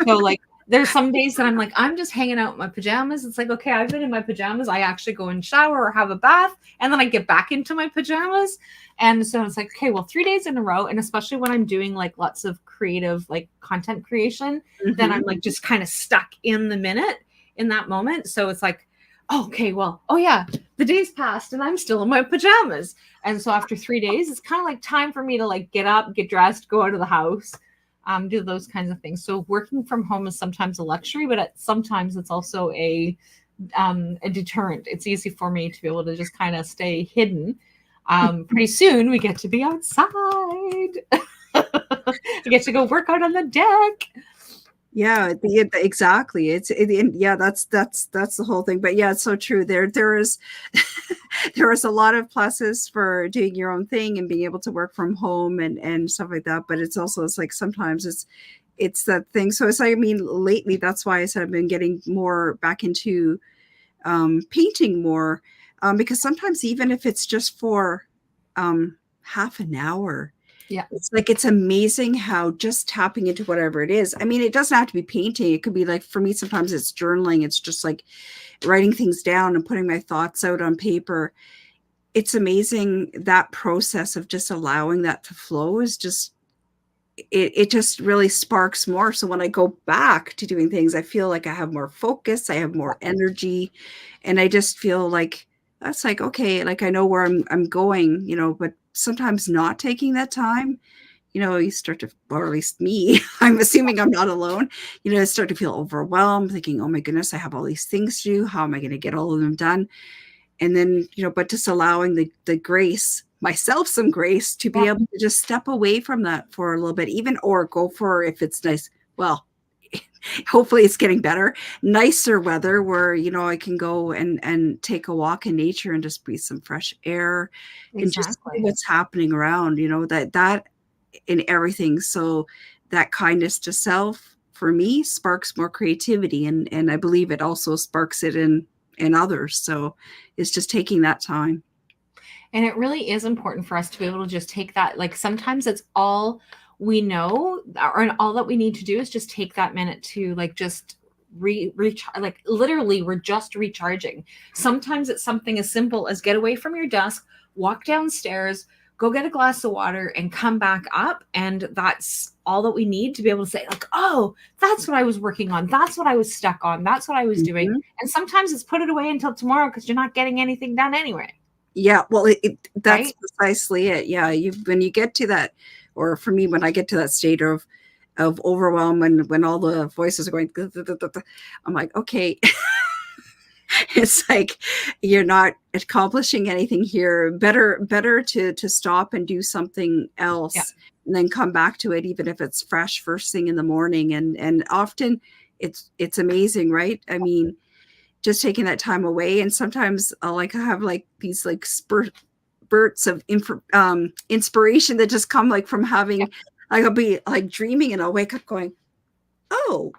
So like there's some days that I'm like, I'm just hanging out in my pajamas. It's like, okay, I've been in my pajamas. I actually go and shower or have a bath, and then I get back into my pajamas. And so it's like, okay, well, 3 days in a row. And especially when I'm doing like lots of creative, like content creation, then I'm Mhm. like just kind of stuck in the minute in that moment. So it's like, oh, okay, well, oh yeah, the day's passed and I'm still in my pajamas. And so after 3 days, it's kind of like time for me to like get up, get dressed, go out of the house, do those kinds of things. So working from home is sometimes a luxury, but sometimes it's also a deterrent. It's easy for me to be able to just kind of stay hidden. Pretty soon we get to be outside. I get to go work out on the deck. Yeah, exactly. Yeah, that's the whole thing. But yeah, it's so true. There is there is a lot of pluses for doing your own thing and being able to work from home and stuff like that. But it's like sometimes it's that thing. So it's like, I mean, lately that's why I said I've been getting more back into painting more, because sometimes even if it's just for half an hour, Yeah, it's like it's amazing how just tapping into whatever it is. I mean, it doesn't have to be painting. It could be like, for me, sometimes it's journaling. It's just like writing things down and putting my thoughts out on paper. It's amazing, that process of just allowing that to flow is just it just really sparks more. So when I go back to doing things, I feel like I have more focus, I have more energy, and I just feel like that's like, okay, like I know where I'm going, but sometimes not taking that time, you start to, or at least me, I'm assuming I'm not alone, start to feel overwhelmed, thinking, oh my goodness, I have all these things to do. How am I going to get all of them done? And then, but just allowing the grace, myself some grace to be yeah, able to just step away from that for a little bit, even, or go for, if it's nice, well, hopefully it's getting better, nicer weather where, I can go and take a walk in nature and just breathe some fresh air and just see exactly. what's happening around, that in everything. So that kindness to self for me sparks more creativity, and I believe it also sparks it in others. So it's just taking that time. And it really is important for us to be able to just take that. Like sometimes it's all we know, or all that we need to do is just take that minute to like just recharge. Like literally, we're just recharging. Sometimes it's something as simple as get away from your desk, walk downstairs, go get a glass of water, and come back up. And that's all that we need to be able to say, like, oh, that's what I was working on. That's what I was stuck on. That's what I was doing. Mhm. And sometimes it's put it away until tomorrow because you're not getting anything done anyway. Yeah, well, that's Right? precisely it. Yeah, when you get to that, or for me, when I get to that state of overwhelm, and when all the voices are going, I'm like, okay, it's like you're not accomplishing anything here. Better to stop and do something Yeah. else, and then come back to it, even if it's fresh first thing in the morning. And often it's amazing, right? I mean, just taking that time away, and sometimes I'll like have like these like spurts of inspiration that just come like from Yeah. having, like I'll be like dreaming and I'll wake up going, oh,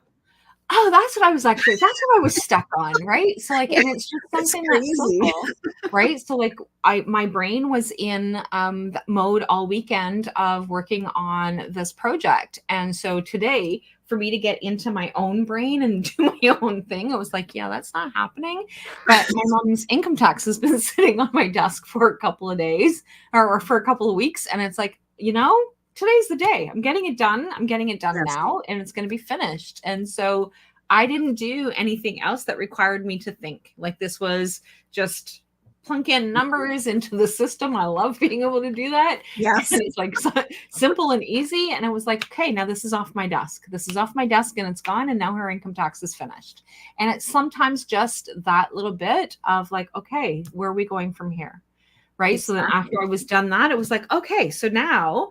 Oh, that's what I was actually that's what I was stuck on, right? So, like, and it's just it's something that's crazy. simple, right? So, like, my brain was in mode all weekend of working on this project. And so today, for me to get into my own brain and do my own thing, I was like, yeah, that's not happening. But my mom's income tax has been sitting on my desk for a couple of days, or for a couple of weeks. And it's like, today's the day. I'm getting it done. I'm getting it done Yes. now, and it's going to be finished. And so I didn't do anything else that required me to think. Like, this was just plunk in numbers into the system. I love being able to do that. Yes. And it's like simple and easy. And I was like, okay, now this is off my desk. This is off my desk and it's gone. And now her income tax is finished. And it's sometimes just that little bit of like, okay, where are we going from here? Right. So then after I was done that, it was like, okay, so now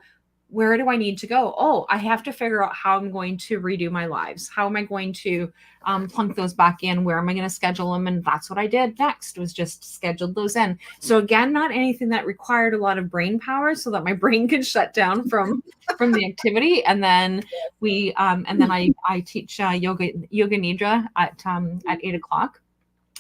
where do I need to go? Oh, I have to figure out how I'm going to redo my lives. How am I going to plunk those back in? Where am I going to schedule them? And that's what I did next, was just scheduled those in. So again, not anything that required a lot of brain power, so that my brain could shut down from the activity. And then I teach yoga nidra at 8:00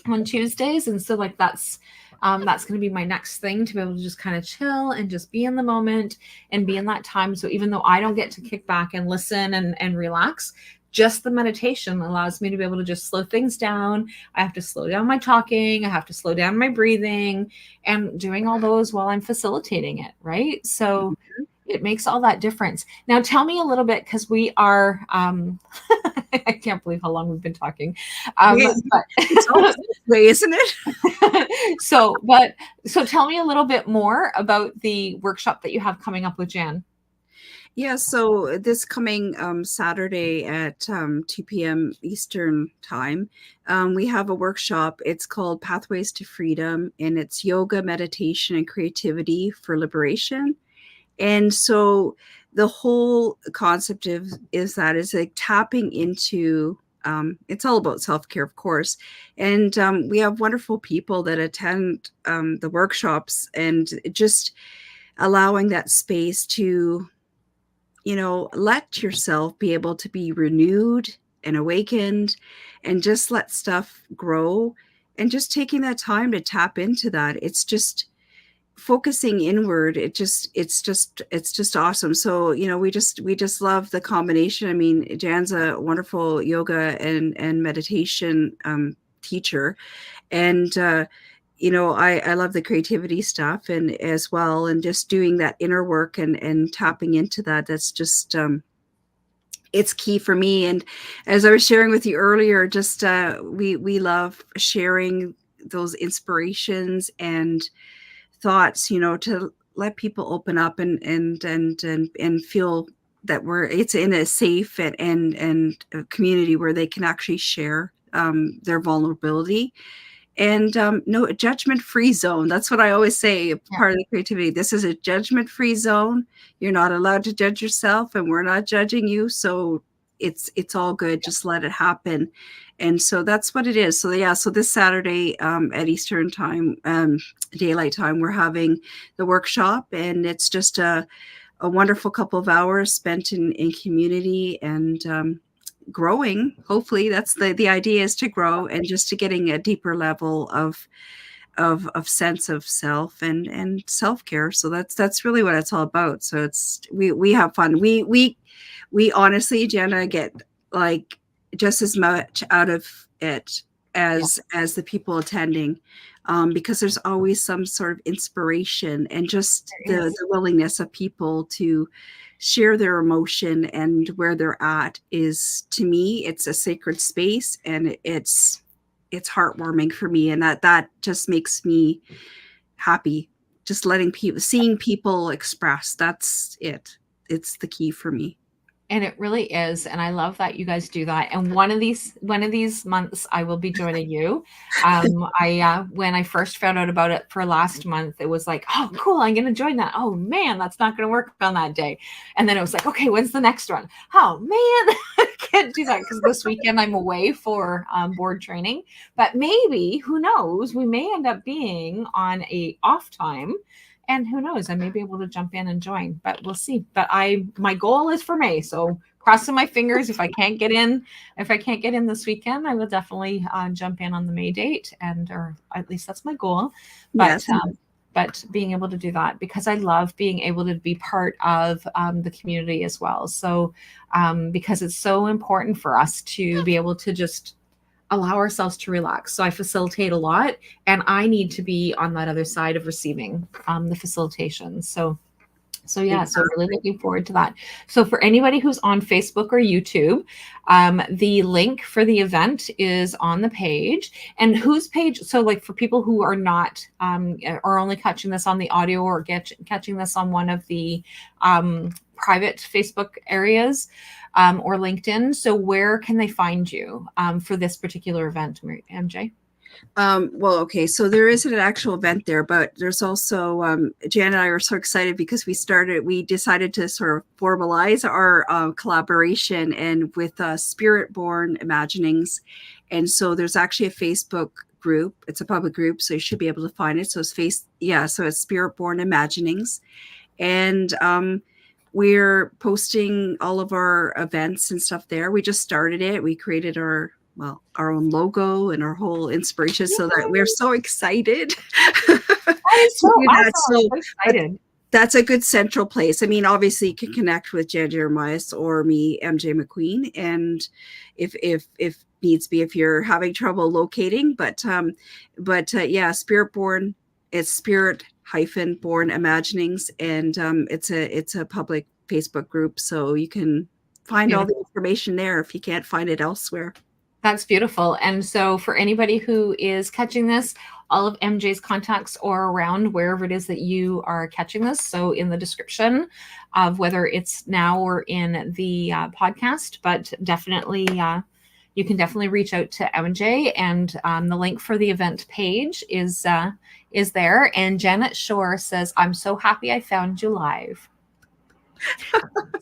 on Tuesdays. And so like that's going to be my next thing, to be able to just kind of chill and just be in the moment and be in that time. So even though I don't get to kick back and listen and relax, just the meditation allows me to be able to just slow things down. I have to slow down my talking. I have to slow down my breathing, and doing all those while I'm facilitating it. Right. So it makes all that difference. Now tell me a little bit, because we are, I can't believe how long we've been talking. It's always this way, isn't it? So tell me a little bit more about the workshop that you have coming up with Jan. Yeah, so this coming Saturday at 2 p.m. Eastern time, we have a workshop. It's called Pathways to Freedom, and it's yoga, meditation, and creativity for liberation. And so the whole concept is like tapping into, it's all about self-care, of course. And we have wonderful people that attend the workshops, and just allowing that space to, let yourself be able to be renewed and awakened, and just let stuff grow, and just taking that time to tap into that. It's just focusing inward. It's just awesome. So, we just love the combination. I mean, Jan's a wonderful yoga and meditation teacher. And, I love the creativity stuff and as well, and just doing that inner work and tapping into that. That's just, it's key for me. And as I was sharing with you earlier, just, we love sharing those inspirations and thoughts, to let people open up and feel that it's in a safe and a community where they can actually share their vulnerability, and no judgment-free zone. That's what I always say. Part of the creativity. This is a judgment-free zone. You're not allowed to judge yourself, and we're not judging you. So it's all good. Just let it happen. And so that's what it is. So yeah, so this Saturday at Eastern time, daylight time, we're having the workshop, and it's just a wonderful couple of hours spent in community and growing. Hopefully that's the idea, is to grow and just to getting a deeper level of sense of self and self-care. So that's really what it's all about. So it's, we have fun. We honestly, Jenna, get like just as much out of it as the people attending, because there's always some sort of inspiration, and just the willingness of people to share their emotion and where they're at is, to me, it's a sacred space, and it's heartwarming for me, and that just makes me happy. Just seeing people express, that's it. It's the key for me. And it really is. And I love that you guys do that. And one of these months I will be joining you. When I first found out about it for last month, it was like, oh, cool, I'm going to join that. Oh man, that's not going to work on that day. And then it was like, okay, when's the next one? Oh man, I can't do that because this weekend I'm away for board training. But maybe, who knows, we may end up being on a off time. And who knows, I may be able to jump in and join, but we'll see. But my goal is for May. So crossing my fingers, if I can't get in this weekend, I will definitely jump in on the May date, or at least that's my goal. But Yes. But being able to do that, because I love being able to be part of the community as well. So because it's so important for us to be able to just allow ourselves to relax. So I facilitate a lot, and I need to be on that other side of receiving the facilitation. So So yeah, so Exactly. really looking forward to that. So for anybody who's on Facebook or YouTube, the link for the event is on the page. And whose page? So like for people who are not, are only catching this on the audio or catching this on one of the private Facebook areas or LinkedIn. So where can they find you for this particular event, MJ? Well, okay, so there isn't an actual event there, but there's also Jan and I are so excited because we decided to sort of formalize our collaboration and with Spirit Born Imaginings. And so there's actually a Facebook group. It's a public group, so you should be able to find it. So so it's Spirit Born Imaginings. And we're posting all of our events and stuff there. We just started it. We created our own logo and our whole inspiration, so that we're so excited That is so to do that. awesome. So I'm excited. that's a good central place. I mean, obviously you can connect with Jan Jeremiah or me, MJ McQueen, and if needs be, if you're having trouble locating, but yeah, Spirit Born, it's Spirit Born Imaginings, and it's a public Facebook group, so you can find all the information there if you can't find it elsewhere. That's beautiful. And so for anybody who is catching this, all of MJ's contacts are around wherever it is that you are catching this. So in the description of whether it's now or in the podcast, but definitely you can definitely reach out to MJ, and the link for the event page is there. And Janet Shore says, "I'm so happy I found you live."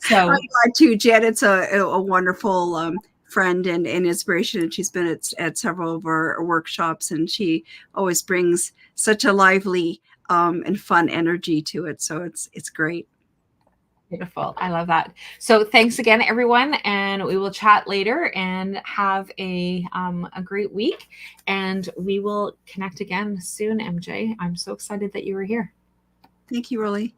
So I'm glad too. Janet's a wonderful friend and inspiration, and she's been at several of our workshops, and she always brings such a lively and fun energy to it. So it's great. Beautiful. I love that. So thanks again, everyone, and we will chat later and have a great week, and we will connect again soon, MJ. I'm so excited that you were here. Thank you, Rollie.